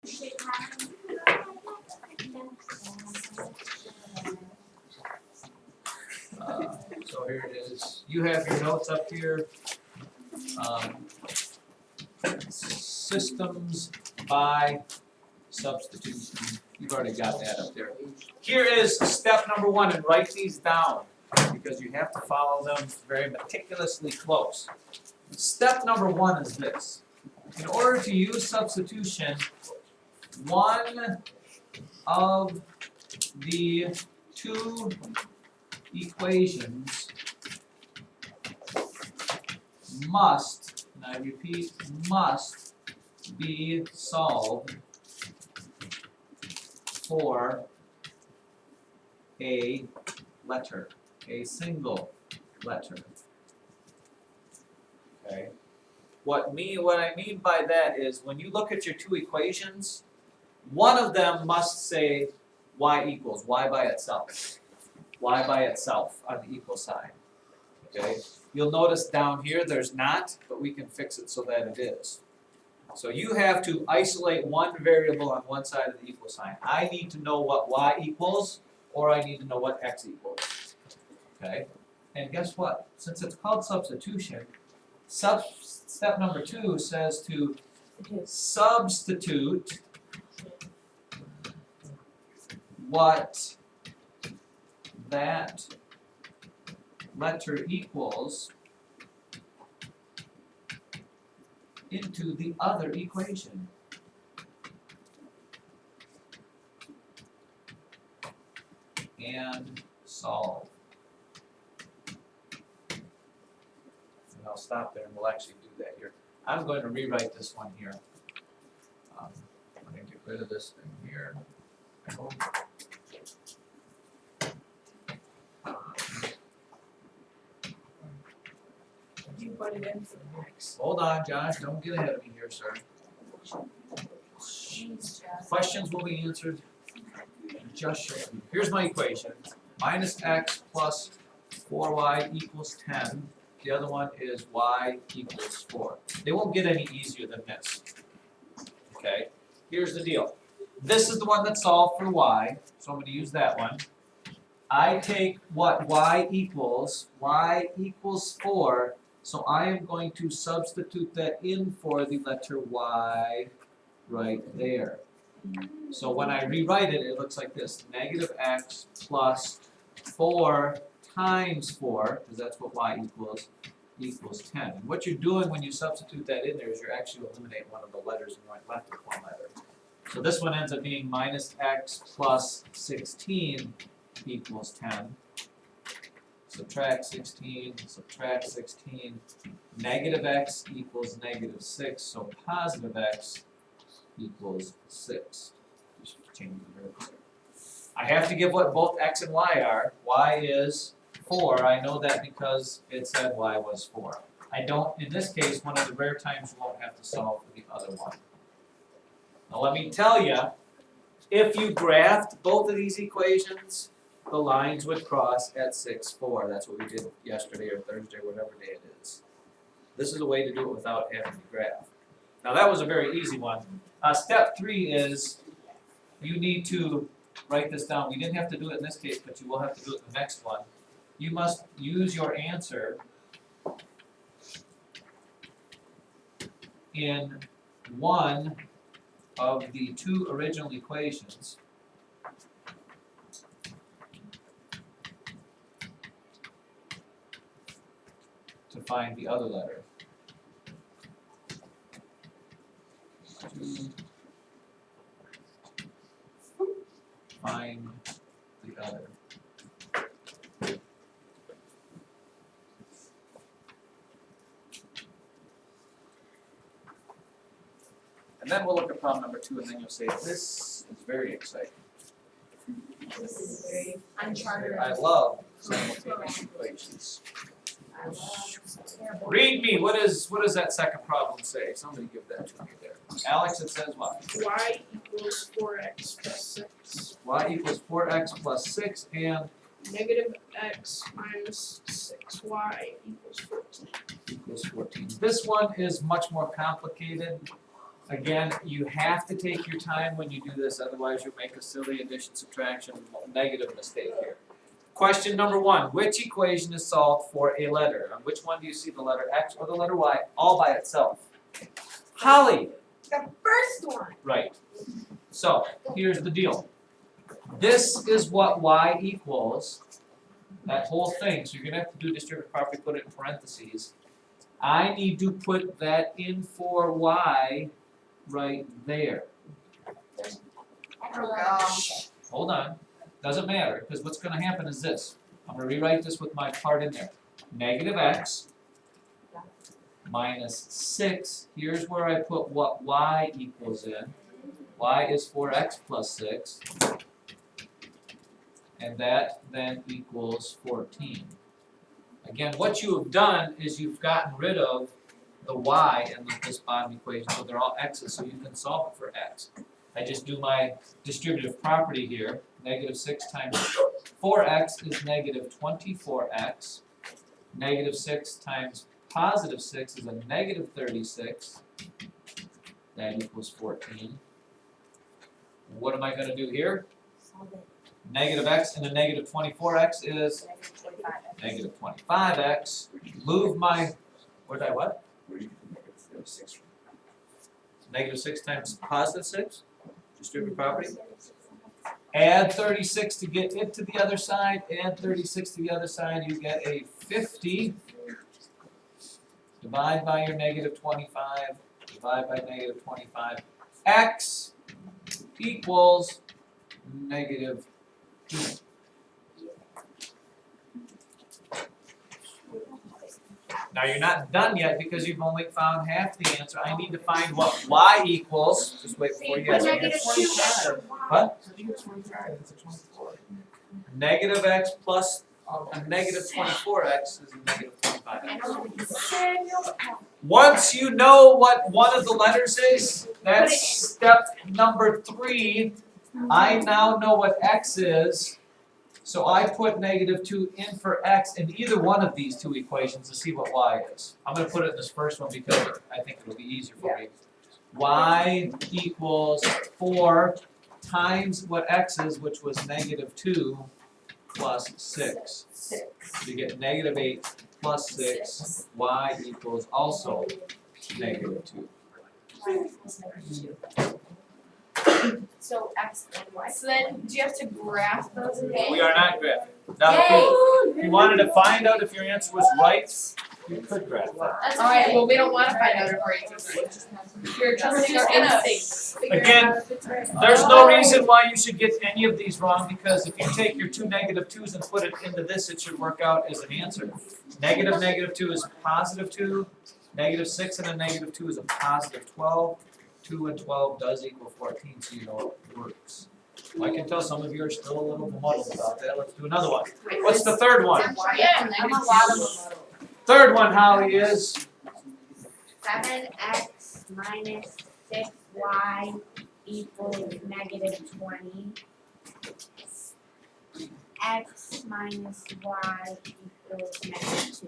So here it is. You have your notes up here. Systems by substitution. You've already got that up there. Here is step number 1, and write these down because you have to follow them very meticulously close. Step number 1 is this. In order to use substitution, one of the two equations must, and I repeat, must be solved for a letter, a single letter. Okay. What I mean by that is when you look at your two equations, one of them must say y equals, y by itself on the equal sign. Okay? You'll notice down here there's not, but we can fix it so that it is. So you have to isolate one variable on one side of the equal sign. I need to know what y equals, or I need to know what x equals. Okay? And guess what? Since it's called substitution, step number 2 says to substitute what that letter equals into the other equation. And solve. And I'll stop there and we'll actually do that here. I'm going to rewrite this one here. I'm going to get rid of this thing here. You put it in for x. Hold on, Josh, don't get ahead of me here, sir. Questions will be answered just shortly. Here's my equation. Minus x plus 4y equals 10. The other one is y equals 4. They won't get any easier than this. Okay, here's the deal. This is the one that's solved for y, so I'm going to use that one. I take what y equals 4, so I am going to substitute that in for the letter y right there. So when I rewrite it, it looks like this. Negative x plus 4 times 4, because that's what y equals 10. And what you're doing when you substitute that in there is you're actually eliminating one of the letters and right left of one letter. So this one ends up being minus x plus 16 equals 10. Subtract 16, subtract 16. Negative x equals negative 6, so positive x equals 6. Just change the variable there. I have to give what both x and y are. Y is 4. I know that because it said y was 4. I don't, in this case, one of the rare times you won't have to solve for the other one. Now let me tell you, if you graphed both of these equations, the lines would cross at 6, 4. That's what we did yesterday or Thursday, whatever day it is. This is a way to do it without having to graph. Now that was a very easy one. Step 3 is you need to write this down. We didn't have to do it in this case, but you will have to do it in the next one. You must use your answer in one of the two original equations to find the other letter. Find the other. And then we'll look at problem number 2, and then you'll say, this is very exciting. This is very uncharted. I love simultaneous equations. I love terrible. Read me, what does that second problem say? Somebody give that to me there. Alex, it says what? Y equals 4x plus 6. Y equals 4x plus 6 and Negative x minus 6y equals 14. equals 14. This one is much more complicated. Again, you have to take your time when you do this, otherwise you'll make a silly addition, subtraction, negative mistake here. Question number 1, which equation is solved for a letter? On which one do you see the letter X or the letter Y all by itself? Holly. The first one. Right. So, here's the deal. This is what Y equals, that whole thing, so you're gonna have to do distributive property, put it in parentheses. I need to put that in for Y right there. Hold on, doesn't matter, because what's gonna happen is this. I'm gonna rewrite this with my part in there. Negative X minus 6, here's where I put what Y equals in. Y is 4X plus 6. And that then equals 14. Again, what you have done is you've gotten rid of the Y in this bottom equation, so they're all X's, so you can solve it for X. I just do my distributive property here. Negative 6 times 4X is negative 24X. Negative 6 times positive 6 is a negative 36. That equals 14. What am I going to do here? Negative X and a negative 24X is negative 25X. Move my, where did I what? Negative 6 times positive 6. Distributive property. Add 36 to get it to the other side. Add 36 to the other side. You get a 50. Divide by your negative 25. Divide by negative 25. X equals negative 2. Now you're not done yet because you've only found half the answer. I need to find what Y equals. Just wait before you guys Negative 2 after Y. What? Negative X plus a negative 24X is a negative 25X. Once you know what one of the letters is, that's step number 3. I now know what X is. So I put negative 2 in for X in either one of these two equations to see what Y is. I'm going to put it in this first one because I think it'll be easier for me. Y equals 4 times what X is, which was negative 2 plus 6. So you get negative 8 plus 6. Y equals also negative 2. So X and Y. So then, do you have to graph those? We are not graphing. Now, if you wanted to find out if your answer was right, you could graph that. That's alright, well, we don't wanna find out if our answer's right. You're trusting our instincts. Again, there's no reason why you should get any of these wrong, because if you take your two negative 2's and put it into this, it should work out as an answer. Negative 2 is positive 2. Negative 6 and a negative 2 is a positive 12. 2 and 12 does equal 14, so you know it works. I can tell some of you are still a little muddled about that. Let's do another one. What's the third one? Yeah, Third one, Holly, is 7x minus 6y equals negative 20. X minus y equals negative 2.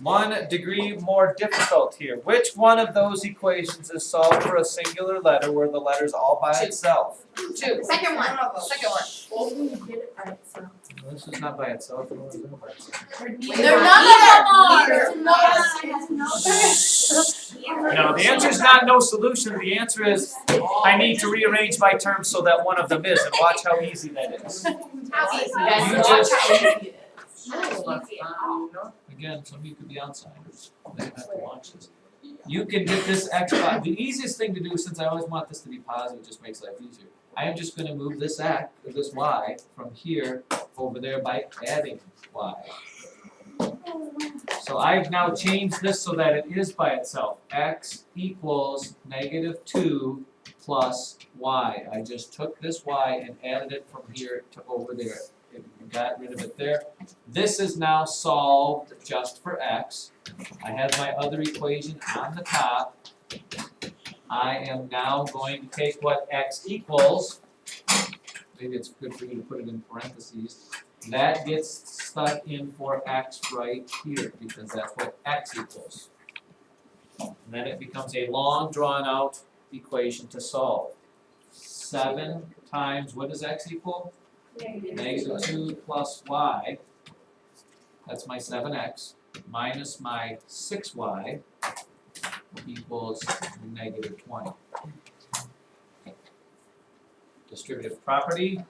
1 degree more difficult here. Which one of those equations is solved for a singular letter where the letter's all by itself? 2. Second one. Second one. This is not by itself. They're None of them are. No, the answer is not no solution. The answer is I need to rearrange my terms so that one of them is, and watch how easy that is. How easy? You just- Easy. Again, some of you could be outsiders. They have to watch this. You can get this X by, the easiest thing to do, since I always want this to be positive, just makes life easier. I am just going to move this X, or this Y, from here over there by adding Y. So I've now changed this so that it is by itself. X equals negative 2 plus Y. I just took this Y and added it from here to over there. Got rid of it there. This is now solved just for X. I have my other equation on the top. I am now going to take what X equals. Maybe it's good for you to put it in parentheses. That gets stuck in for X right here because that's what X equals. And then it becomes a long drawn out equation to solve. 7 times, what does x equal? Negative 2 plus y, that's my 7x, minus my 6y equals negative 20. Distributive property,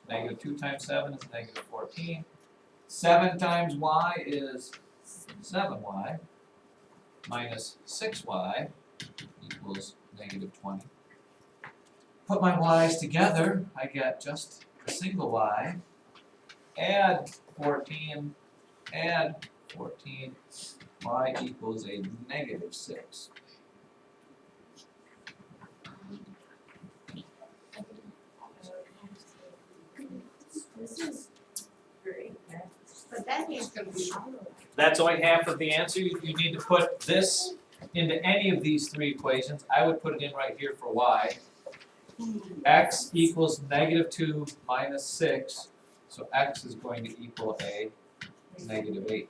negative 2 times 7 is negative 14. 7 times y is 7y, minus 6y equals negative 20. Put my y's together, I get just a single y. Add 14, y equals a negative 6. This is great. But that is gonna be. That's only half of the answer. You need to put this into any of these 3 equations. I would put it in right here for y. X equals negative 2 minus 6, so x is going to equal a negative 8.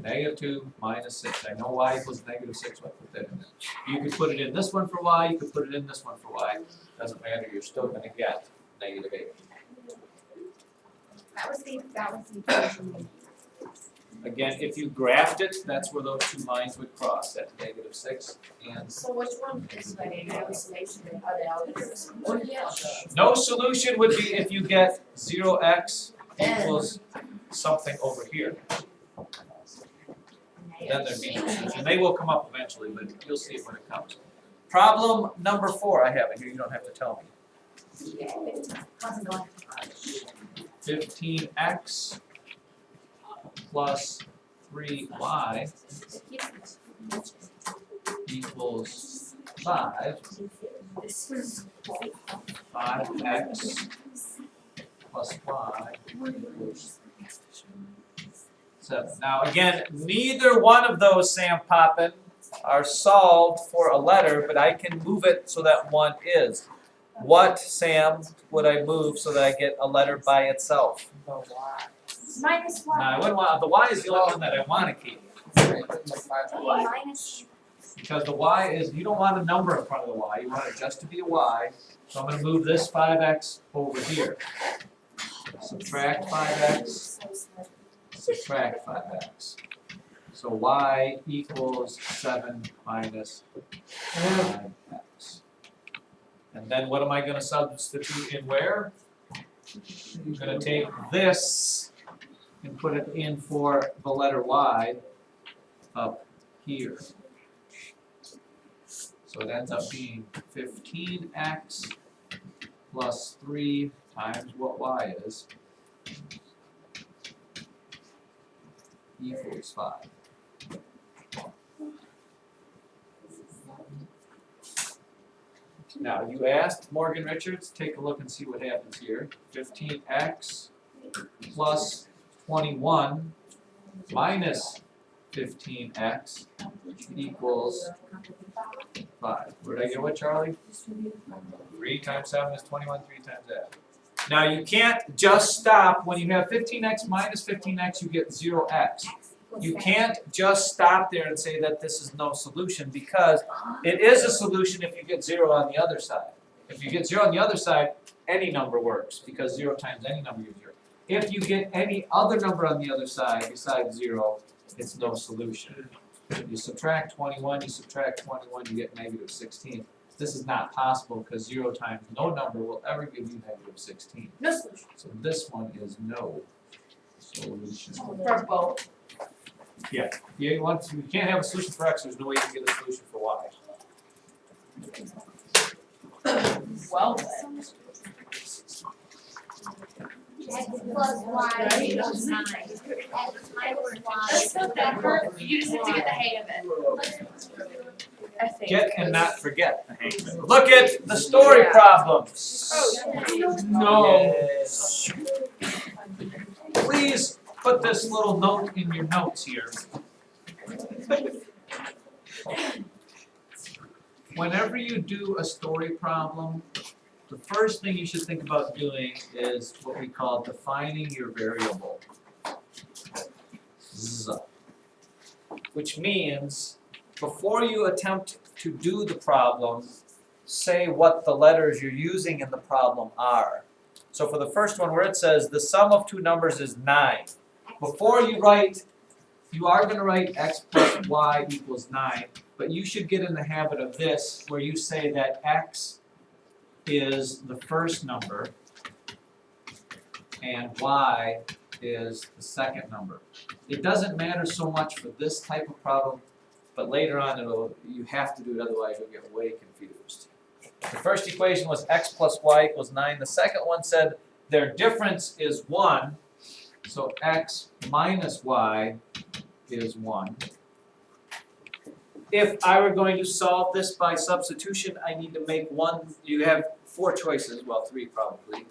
Negative 2 minus 6. I know y equals negative 6, so I put that in there. You could put it in this one for y, you could put it in this one for y. Doesn't matter, you're still going to get negative 8. That was the equation. Again, if you graphed it, that's where those 2 lines would cross, at negative 6 and So which one is like an isolation and other no solution would be if you get 0x equals something over here. Then there'd be no solution. They will come up eventually, but you'll see it when it comes. Problem number 4, I have it here, you don't have to tell me. 15x plus 3y equals 5. 5x plus y equals 7. Now again, neither one of those, Sam Poppin, are solved for a letter, but I can move it so that one is. What, Sam, would I move so that I get a letter by itself? Minus No, one. I wouldn't want, the y is the only one that I want to keep. Minus. Because the y is, you don't want a number in front of the y, you want it just to be a y. So I'm going to move this 5x over here. Subtract 5x, subtract 5x. So y equals 7 minus 5x. And then what am I going to substitute in where? I'm going to take this and put it in for the letter y up here. So it ends up being 15x plus 3 times what y is equals 5. Now, you asked Morgan Richards, take a look and see what happens here. 15x plus 21 minus 15x equals 5. Where did I get what, Charlie? 3 times 7 is 21, 3 times that. Now, you can't just stop. When you have 15x minus 15x, you get 0x. You can't just stop there and say that this is no solution, because it is a solution if you get 0 on the other side. If you get 0 on the other side, any number works, because 0 times any number is 0. If you get any other number on the other side besides 0, it's no solution. You subtract 21, you subtract 21, you get negative 16. This is not possible because 0 times no number will ever give you negative 16. No solution. So this one is no solution. For both. Yeah, you can't have a solution for x, there's no way you can get a solution for y. Well then. X plus y equals 9. X minus y. That's not that hard. You just have to get the hang of it. I think. Get and not forget. Look at the story problems. No. Yes. Please put this little note in your notes here. Whenever you do a story problem, the first thing you should think about doing is what we call defining your variable. Which means before you attempt to do the problem, say what the letters you're using in the problem are. So for the first one where it says the sum of two numbers is 9, before you write, you are going to write x plus y equals 9, but you should get in the habit of this where you say that x is the first number and y is the second number. It doesn't matter so much for this type of problem, but later on you have to do it, otherwise you'll get way confused. The first equation was x plus y equals 9. The second one said their difference is 1, so x minus y is 1. If I were going to solve this by substitution, I need to make one, you have 4 choices, well 3 probably.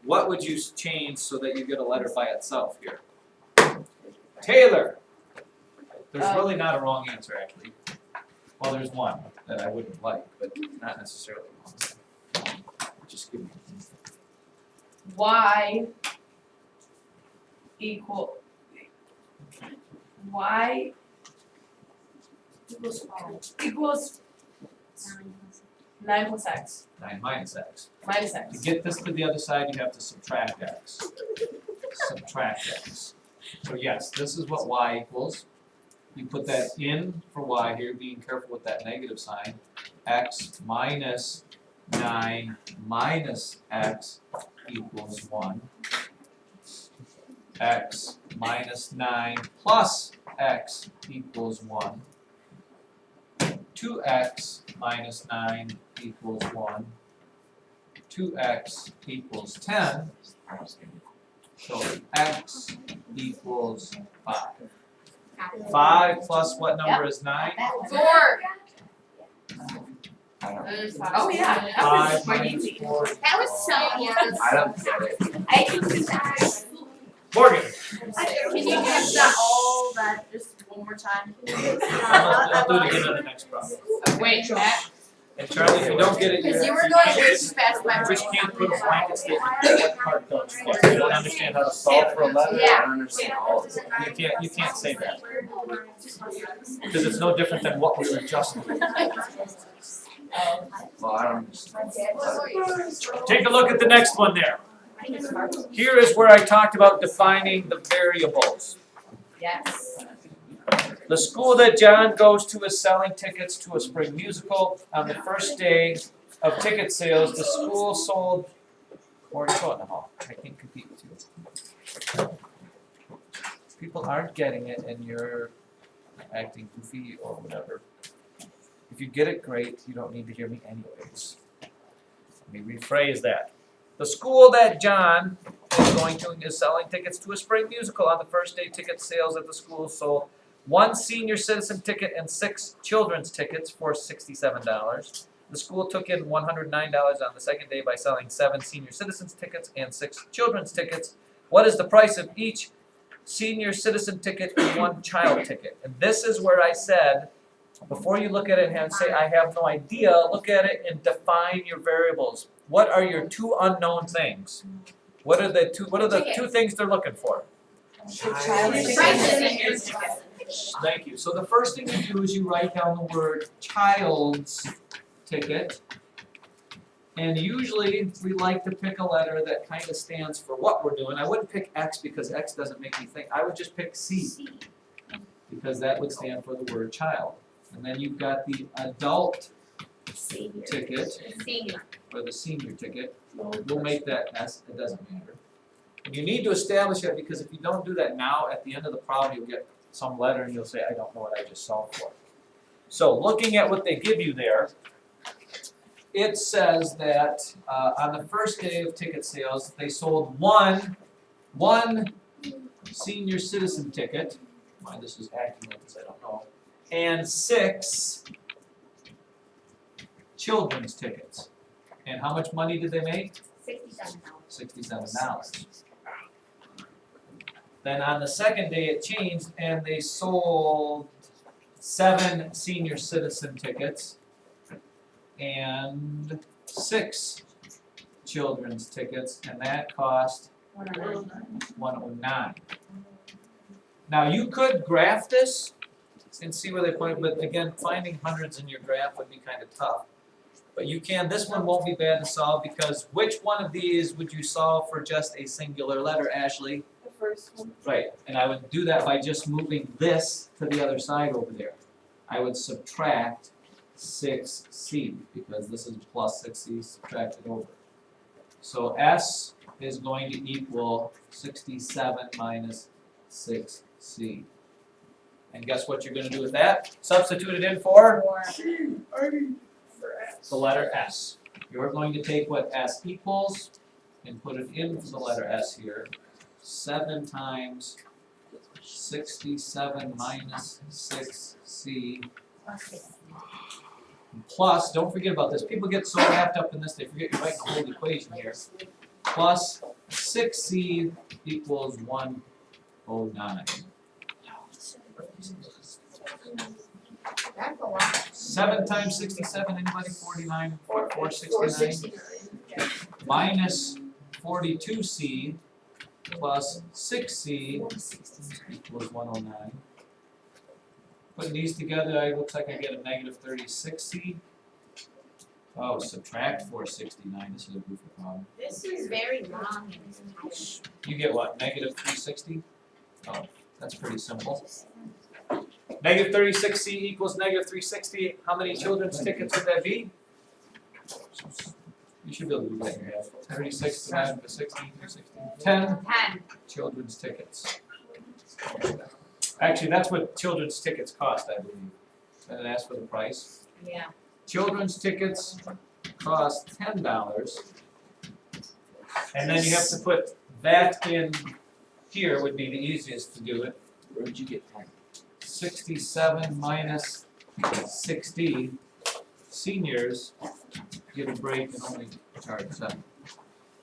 What would you change so that you get a letter by itself here? Taylor! There's really not a wrong answer actually. Well, there's one that I wouldn't like, but not necessarily wrong. Just give me. Y equals 9 plus x 9 minus x. minus To x. get this to the other side, you have to subtract x. Subtract x. So yes, this is what y equals. You put that in for y here, being careful with that negative sign. X minus 9 minus x equals 1. X minus 9 plus x equals 1. 2x minus 9 equals 1. 2x equals 10. So x equals 5. 5 plus what number is 9? 4. Oh yeah, that 5 was quite minus easy. 4. That was so easy. I don't get it. I can do that. Morgan. Can you give that all that just one more time? I'll do it again on the next problem. Wait, Matt. And Charlie, if you don't get it, Because you you were going way too fast, my just brain. can't put a blanket statement on what part don't fit. You don't understand how to solve for a letter? I Yeah. don't understand all of it. You can't say that. Because it's no different than what we were just doing. Well, I don't understand. Take a look at the next one there. Here is where I talked about defining the variables. Yes. The school that John goes to is selling tickets to a spring musical. On the first day of ticket sales, the school sold, or you go in the hall, I can't compete with you. People aren't getting it and you're acting goofy or whatever. If you get it, great, you don't need to hear me anyways. Let me rephrase that. The school that John is going to is selling tickets to a spring musical. On the first day, ticket sales at the school sold 1 senior citizen ticket and 6 children's tickets for $67. The school took in $109 on the second day by selling 7 senior citizens tickets and 6 children's tickets. What is the price of each senior citizen ticket and 1 child ticket? And this is where I said, before you look at it and say, I have no idea, look at it and define your variables. What are your 2 unknown things? What are the 2 things they're looking for? Thank you. So the first thing you do is you write down the word child's ticket. And usually we like to pick a letter that kind of stands for what we're doing. I wouldn't pick X because X doesn't make me think. I would just pick C because that would stand for the word child. And then you've got the adult ticket or the senior ticket. We'll make that S, it doesn't matter. And you need to establish that because if you don't do that now, at the end of the problem, you'll get some letter and you'll say, I don't know what I just solved for. So looking at what they give you there, it says that on the first day of ticket sales, they sold one senior citizen ticket. Why this is acting like this, I don't know. And 6 children's tickets. And how much money did they make? $67. Then on the second day it changed and they sold 7 senior citizen tickets and 6 children's tickets, and that cost $109. Now you could graph this and see where they point, but again, finding hundreds in your graph would be kind of tough. But you can, this one won't be bad to solve because which one of these would you solve for just a singular letter, Ashley? The first one. Right, and I would do that by just moving this to the other side over there. I would subtract 6c, because this is plus 6c subtracted over. So S is going to equal 67 minus 6c. And guess what you're going to do with that? Substitute it in for the letter S. You're going to take what S equals and put it in for the letter S here. 7 times 67 minus 6c plus, don't forget about this, people get so wrapped up in this, they forget you're writing the whole equation here, plus 6c equals 109. That's a lot. 7 times 67, anybody? 49, 469? Minus 42c plus 6c equals 109. Putting these together, it looks like I get a negative 36c. Oh, subtract 469, this is a goofy problem. This is very long. You get what, negative 360? Oh, that's pretty simple. Negative 36c equals negative 360. How many children's tickets would that be? You should be able to do that in your head. 36 divided by 60, 360. 10 children's tickets. Actually, that's what children's tickets cost, I believe. And ask for the price. Yeah. Children's tickets cost $10. And then you have to put that in here would be the easiest to do it. Where did you get 10? 67 minus 60. Seniors get a break and only charge 7.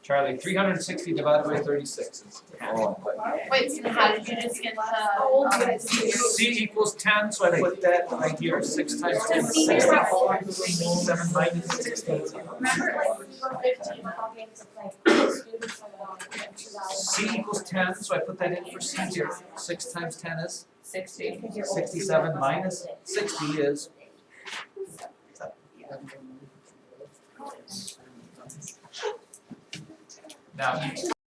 Charlie, 360 divided by 36 is Oh, Wait, so how did you just get the? C equals 10, so I put that right here. 6 times 10 is 64. 7 minus 16. Remember, like, when you go 15, how games of like students are C equals 10, so I put that in for C here. 6 times 10 is 60. 67 minus 60 is. Now,